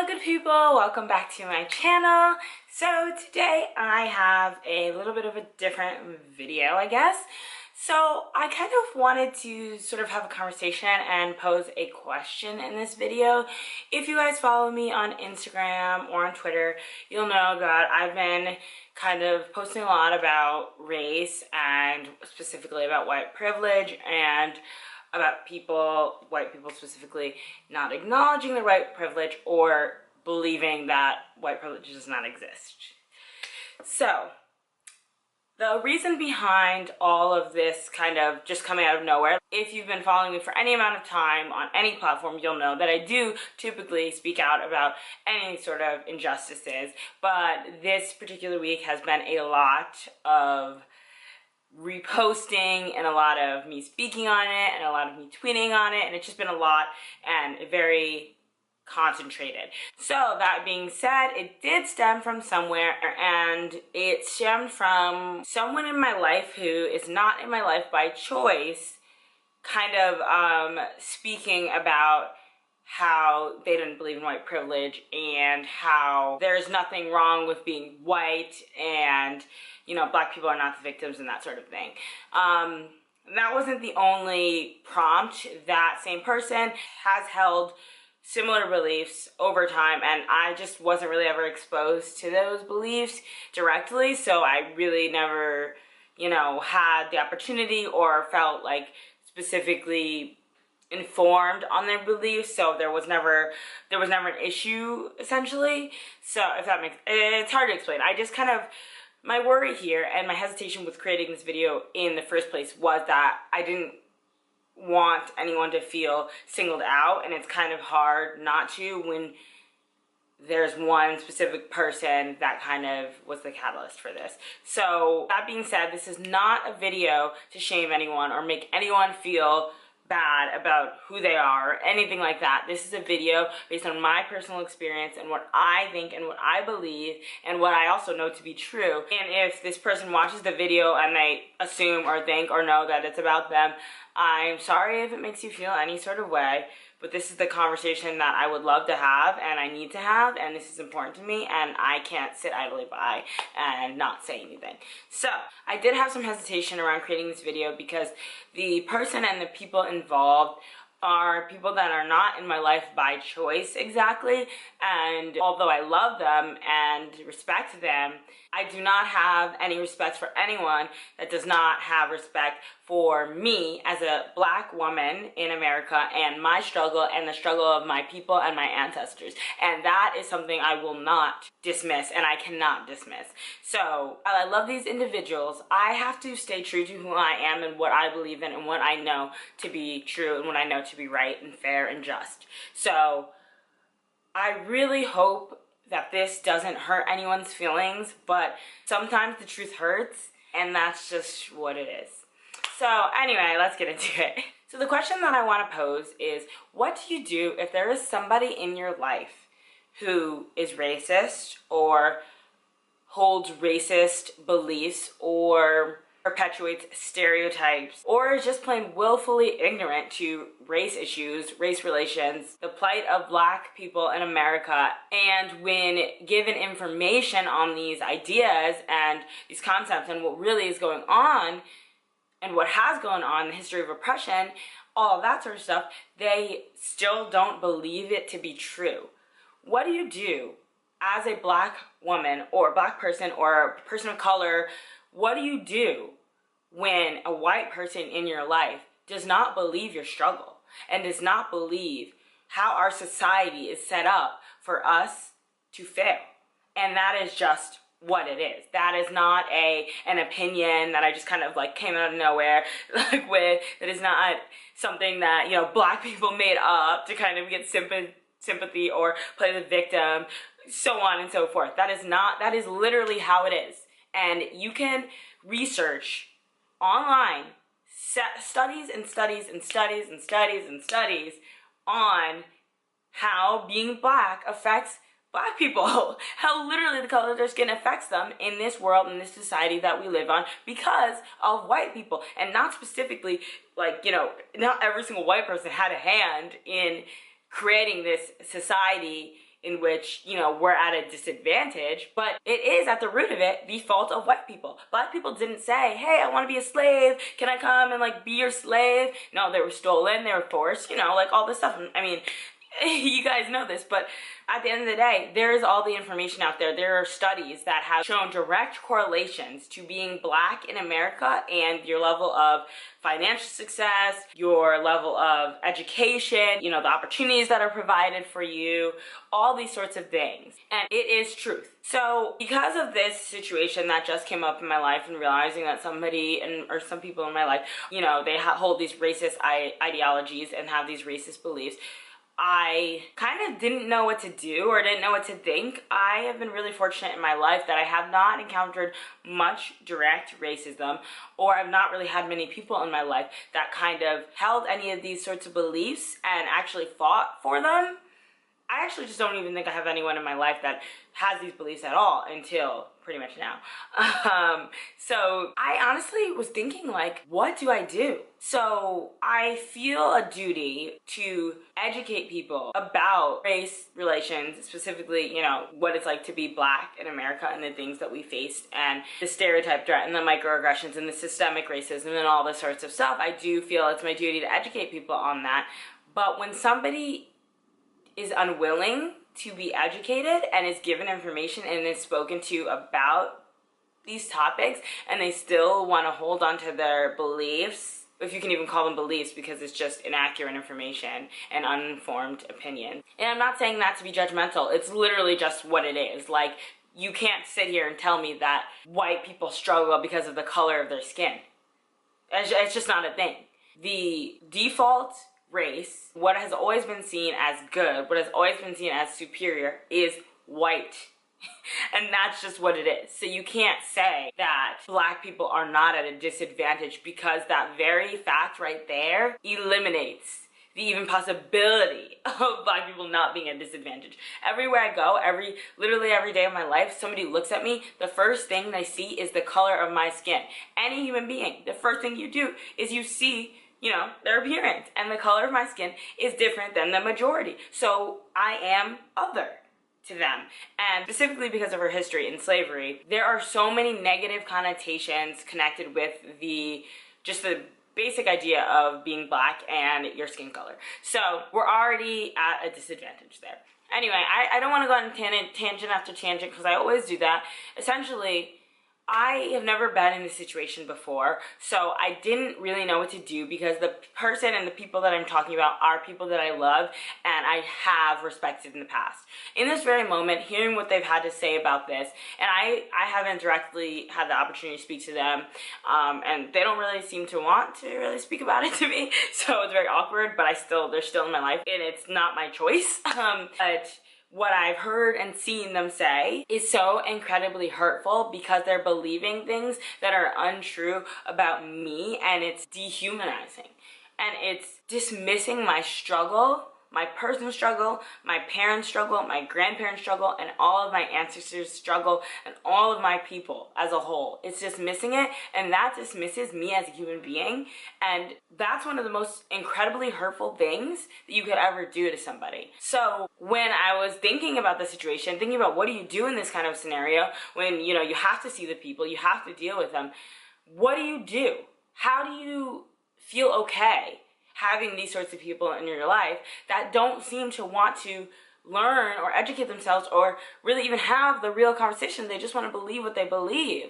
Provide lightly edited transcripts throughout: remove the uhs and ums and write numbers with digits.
good people, welcome back to my channel. So today I have a little bit of a different video, I guess. So I kind of wanted to sort of have a conversation and pose a question in this video. If you guys follow me on Instagram or on Twitter, you'll know that I've been kind of posting a lot about race and specifically about white privilege and about white people specifically, not acknowledging their white privilege or believing that white privilege does not exist. So, the reason behind all of this kind of just coming out of nowhere, if you've been following me for any amount of time on any platform, you'll know that I do typically speak out about any sort of injustices, but this particular week has been a lot of reposting and a lot of me speaking on it and a lot of me tweeting on it, and it's just been a lot and very concentrated. So that being said, it did stem from somewhere, and it stemmed from someone in my life who is not in my life by choice, kind of speaking about how they didn't believe in white privilege and how there's nothing wrong with being white and, you know, black people are not the victims and that sort of thing. That wasn't the only prompt. That same person has held similar beliefs over time, and I just wasn't really ever exposed to those beliefs directly, so I really never, you know, had the opportunity or felt like specifically informed on their beliefs, so there was never an issue, essentially. So if that makes, it's hard to explain. I just kind of, my worry here and my hesitation with creating this video in the first place was that I didn't want anyone to feel singled out, and it's kind of hard not to when there's one specific person that kind of was the catalyst for this. So that being said, this is not a video to shame anyone or make anyone feel bad about who they are or anything like that. This is a video based on my personal experience and what I think and what I believe and what I also know to be true. And if this person watches the video and they assume or think or know that it's about them, I'm sorry if it makes you feel any sort of way, but this is the conversation that I would love to have and I need to have, and this is important to me, and I can't sit idly by and not say anything. So I did have some hesitation around creating this video because the person and the people involved are people that are not in my life by choice exactly, and although I love them and respect them, I do not have any respect for anyone that does not have respect for me as a black woman in America and my struggle and the struggle of my people and my ancestors. And that is something I will not dismiss and I cannot dismiss. So while I love these individuals, I have to stay true to who I am and what I believe in and what I know to be true and what I know to be right and fair and just. So I really hope that this doesn't hurt anyone's feelings, but sometimes the truth hurts, and that's just what it is. So anyway, let's get into it. So the question that I want to pose is, what do you do if there is somebody in your life who is racist or holds racist beliefs or perpetuates stereotypes or is just plain willfully ignorant to race issues, race relations, the plight of black people in America, and when given information on these ideas and these concepts and what really is going on and what has gone on in the history of oppression, all of that sort of stuff, they still don't believe it to be true. What do you do as a black woman or a black person or a person of color? What do you do when a white person in your life does not believe your struggle and does not believe how our society is set up for us to fail? And that is just what it is. That is not an opinion that I just kind of like came out of nowhere like with. That is not something that, you know, black people made up to kind of get sympathy or play the victim, so on and so forth. That is literally how it is. And you can research online studies and studies and studies and studies and studies on how being black affects black people, how literally the color of their skin affects them in this world, in this society that we live on because of white people. And not specifically, like, you know, not every single white person had a hand in creating this society in which, you know, we're at a disadvantage, but it is at the root of it the fault of white people. Black people didn't say, hey, I want to be a slave, can I come and like be your slave? No, they were stolen, they were forced, you know, like all this stuff. I mean, you guys know this, but at the end of the day, there is all the information out there. There are studies that have shown direct correlations to being black in America and your level of financial success, your level of education, you know, the opportunities that are provided for you, all these sorts of things. And it is truth. So because of this situation that just came up in my life and realizing that somebody or some people in my life, you know, they hold these racist ideologies and have these racist beliefs, I kind of didn't know what to do or didn't know what to think. I have been really fortunate in my life that I have not encountered much direct racism, or I've not really had many people in my life that kind of held any of these sorts of beliefs and actually fought for them. I actually just don't even think I have anyone in my life that has these beliefs at all until pretty much now. So I honestly was thinking, like, what do I do? So I feel a duty to educate people about race relations, specifically, you know, what it's like to be black in America and the things that we faced and the stereotype threat and the microaggressions and the systemic racism and all this sorts of stuff. I do feel it's my duty to educate people on that. But when somebody is unwilling to be educated and is given information and is spoken to about these topics, and they still want to hold on to their beliefs, if you can even call them beliefs, because it's just inaccurate information and uninformed opinion. And I'm not saying that to be judgmental, it's literally just what it is. Like, you can't sit here and tell me that white people struggle because of the color of their skin. It's just not a thing. The default race, what has always been seen as good, what has always been seen as superior, is white. And that's just what it is. So you can't say that black people are not at a disadvantage, because that very fact right there eliminates the even possibility of black people not being at a disadvantage. Everywhere I go, literally every day of my life, somebody looks at me, the first thing they see is the color of my skin. Any human being, the first thing you do is you see, you know, their appearance, and the color of my skin is different than the majority. So I am other to them. And specifically because of our history in slavery, there are so many negative connotations connected with just the basic idea of being black and your skin color. So we're already at a disadvantage there. Anyway, I don't want to go on tangent after tangent, because I always do that. Essentially, I have never been in this situation before, so I didn't really know what to do, because the person and the people that I'm talking about are people that I love and I have respected in the past. In this very moment, hearing what they've had to say about this, and I haven't directly had the opportunity to speak to them, and they don't really seem to want to really speak about it to me, so it's very awkward, but they're still in my life, and it's not my choice. But what I've heard and seen them say is so incredibly hurtful, because they're believing things that are untrue about me, and it's dehumanizing. And it's dismissing my struggle, my personal struggle, my parents' struggle, my grandparents' struggle, and all of my ancestors' struggle, and all of my people as a whole. It's dismissing it, and that dismisses me as a human being, and that's one of the most incredibly hurtful things that you could ever do to somebody. So when I was thinking about the situation, thinking about what do you do in this kind of scenario, when, you know, you have to see the people, you have to deal with them, what do you do? How do you feel okay having these sorts of people in your life that don't seem to want to learn or educate themselves or really even have the real conversation? They just want to believe what they believe.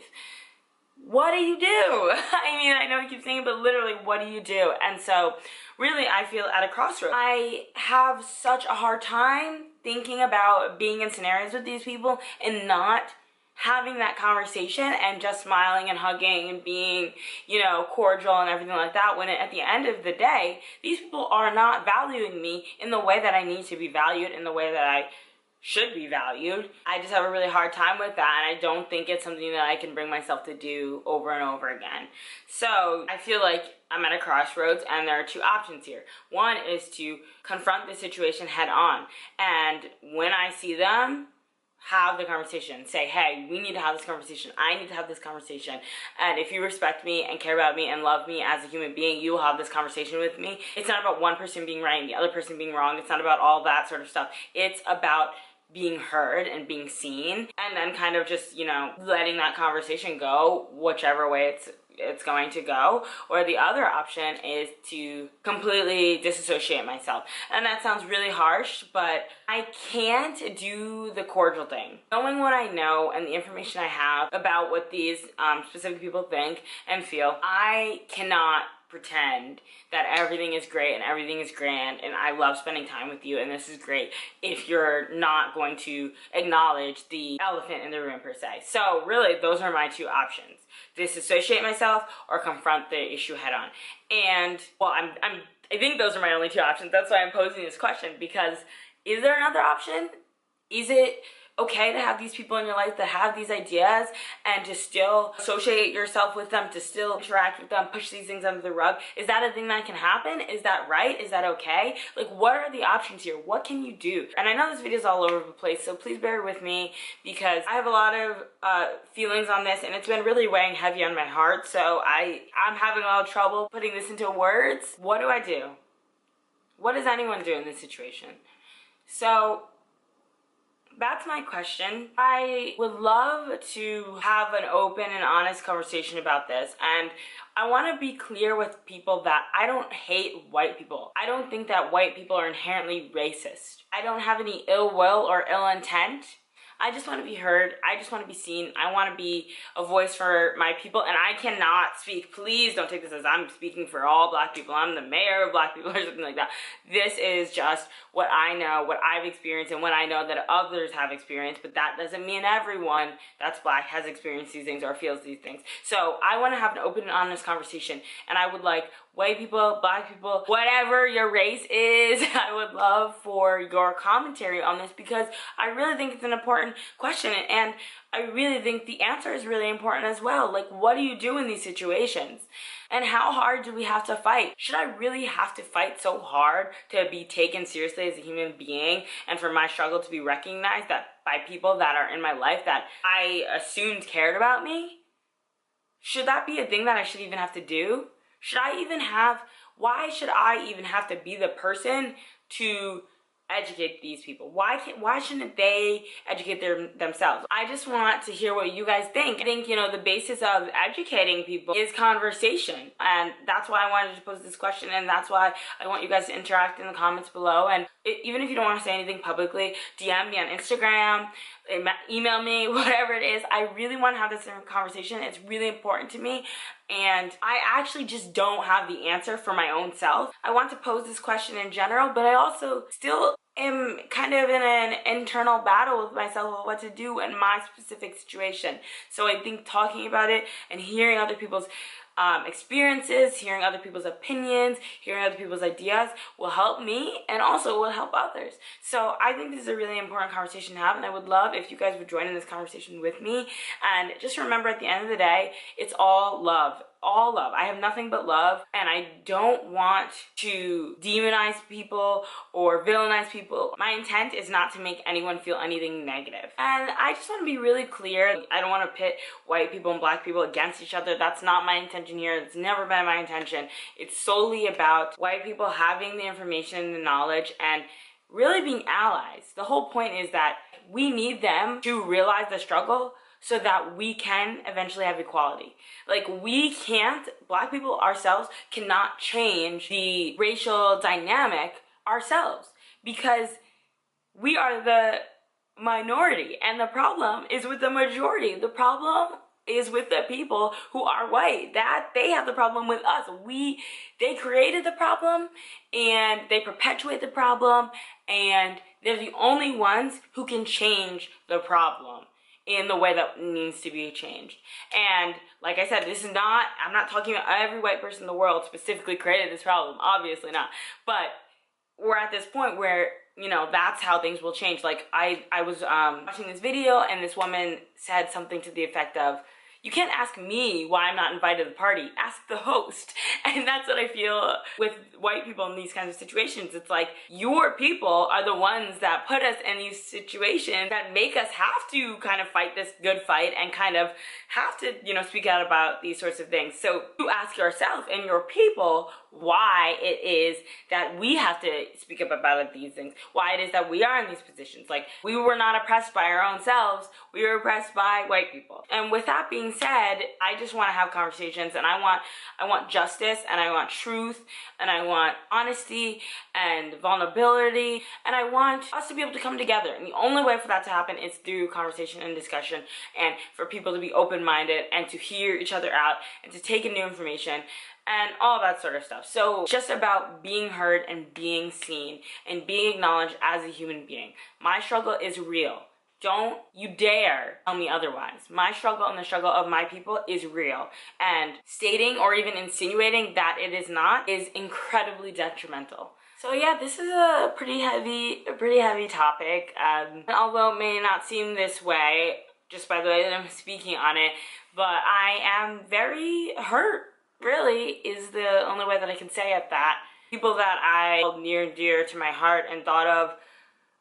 What do you do? I mean, I know I keep saying it, but literally, what do you do? And so, really, I feel at a crossroads. I have such a hard time thinking about being in scenarios with these people and not having that conversation and just smiling and hugging and being, you know, cordial and everything like that, when at the end of the day, these people are not valuing me in the way that I need to be valued, in the way that I should be valued. I just have a really hard time with that, and I don't think it's something that I can bring myself to do over and over again. So I feel like I'm at a crossroads, and there are two options here. One is to confront the situation head on, and when I see them, have the conversation. Say, hey, we need to have this conversation. I need to have this conversation. And if you respect me and care about me and love me as a human being, you will have this conversation with me. It's not about one person being right and the other person being wrong. It's not about all that sort of stuff. It's about being heard and being seen, and then kind of just, you know, letting that conversation go whichever way it's going to go. Or the other option is to completely disassociate myself. And that sounds really harsh, but I can't do the cordial thing. Knowing what I know and the information I have about what these specific people think and feel, I cannot pretend that everything is great and everything is grand and I love spending time with you and this is great if you're not going to acknowledge the elephant in the room per se. So really, those are my two options: disassociate myself or confront the issue head on. And well, I think those are my only two options. That's why I'm posing this question, because is there another option? Is it okay to have these people in your life that have these ideas and to still associate yourself with them, to still interact with them, push these things under the rug? Is that a thing that can happen? Is that right? Is that okay? Like, what are the options here? What can you do? And I know this video is all over the place, so please bear with me because I have a lot of feelings on this and it's been really weighing heavy on my heart. So I'm having a lot of trouble putting this into words. What do I do? What does anyone do in this situation? So that's my question. I would love to have an open and honest conversation about this, and I want to be clear with people that I don't hate white people. I don't think that white people are inherently racist. I don't have any ill will or ill intent. I just want to be heard. I just want to be seen. I want to be a voice for my people, and I cannot speak. Please don't take this as I'm speaking for all black people. I'm the mayor of black people or something like that. This is just what I know, what I've experienced, and what I know that others have experienced, but that doesn't mean everyone that's black has experienced these things or feels these things. So I want to have an open and honest conversation, and I would like white people, black people, whatever your race is, I would love for your commentary on this because I really think it's an important question, and I really think the answer is really important as well. Like, what do you do in these situations? And how hard do we have to fight? Should I really have to fight so hard to be taken seriously as a human being and for my struggle to be recognized that by people that are in my life that I assumed cared about me? Should that be a thing that I should even have to do? Why should I even have to be the person to educate these people? Why shouldn't they educate themselves? I just want to hear what you guys think. I think, you know, the basis of educating people is conversation, and that's why I wanted to pose this question, and that's why I want you guys to interact in the comments below. And even if you don't want to say anything publicly, DM me on Instagram, email me, whatever it is. I really want to have this conversation. It's really important to me, and I actually just don't have the answer for my own self. I want to pose this question in general, but I also still am kind of in an internal battle with myself of what to do in my specific situation. So I think talking about it and hearing other people's experiences, hearing other people's opinions, hearing other people's ideas will help me and also will help others. So I think this is a really important conversation to have, and I would love if you guys would join in this conversation with me. And just remember, at the end of the day, it's all love. All love. I have nothing but love, and I don't want to demonize people or villainize people. My intent is not to make anyone feel anything negative. And I just want to be really clear. I don't want to pit white people and black people against each other. That's not my intention here. It's never been my intention. It's solely about white people having the information and the knowledge and really being allies. The whole point is that we need them to realize the struggle so that we can eventually have equality. Like, we can't, black people ourselves cannot change the racial dynamic ourselves because we are the minority, and the problem is with the majority. The problem is with the people who are white. That they have the problem with us. They created the problem and they perpetuate the problem, and they're the only ones who can change the problem in the way that needs to be changed. And like I said, I'm not talking about every white person in the world specifically created this problem, obviously not. But we're at this point where, you know, that's how things will change. Like, I was watching this video and this woman said something to the effect of, You can't ask me why I'm not invited to the party. Ask the host. And that's what I feel with white people in these kinds of situations. It's like, your people are the ones that put us in these situations that make us have to kind of fight this good fight and kind of have to, you know, speak out about these sorts of things. So you ask yourself and your people why it is that we have to speak up about these things, why it is that we are in these positions. Like, we were not oppressed by our own selves, we were oppressed by white people. And with that being said, I just want to have conversations, and I want justice, and I want truth, and I want honesty and vulnerability, and I want us to be able to come together. And the only way for that to happen is through conversation and discussion, and for people to be open-minded and to hear each other out and to take in new information and all that sort of stuff. So just about being heard and being seen and being acknowledged as a human being. My struggle is real. Don't you dare tell me otherwise. My struggle and the struggle of my people is real. And stating or even insinuating that it is not is incredibly detrimental. So yeah, this is a pretty heavy topic. And although it may not seem this way, just by the way that I'm speaking on it, but I am very hurt, really, is the only way that I can say it. That people that I held near and dear to my heart and thought of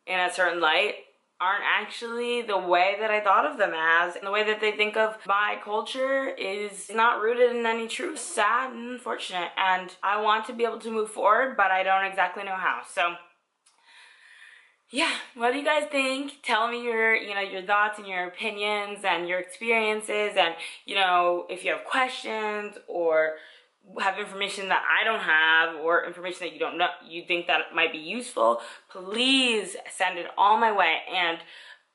in a certain light aren't actually the way that I thought of them as. And the way that they think of my culture is not rooted in any truth. Sad and unfortunate. And I want to be able to move forward, but I don't exactly know how. So yeah, what do you guys think? Tell me your thoughts and your opinions and your experiences, and, you know, if you have questions or have information that I don't have, or information that you don't know, you think that might be useful, please send it all my way. And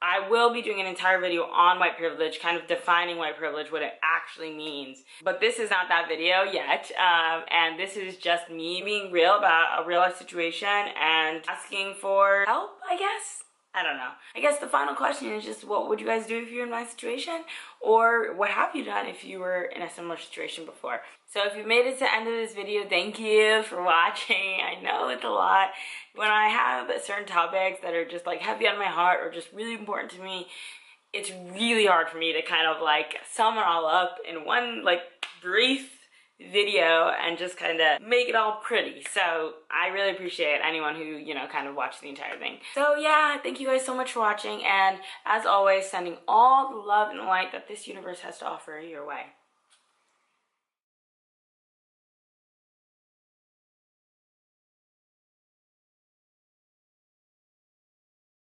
I will be doing an entire video on white privilege, kind of defining white privilege, what it actually means. But this is not that video yet, and this is just me being real about a real life situation and asking for help, I guess. I don't know. I guess the final question is just, what would you guys do if you're in my situation? Or what have you done if you were in a similar situation before? So if you made it to the end of this video, thank you for watching. I know it's a lot. When I have certain topics that are just like heavy on my heart or just really important to me, it's really hard for me to kind of like sum it all up in one like brief video and just kind of make it all pretty. So I really appreciate anyone who, you know, kind of watched the entire thing. So yeah, thank you guys so much for watching, and as always, sending all the love and light that this universe has to offer your way.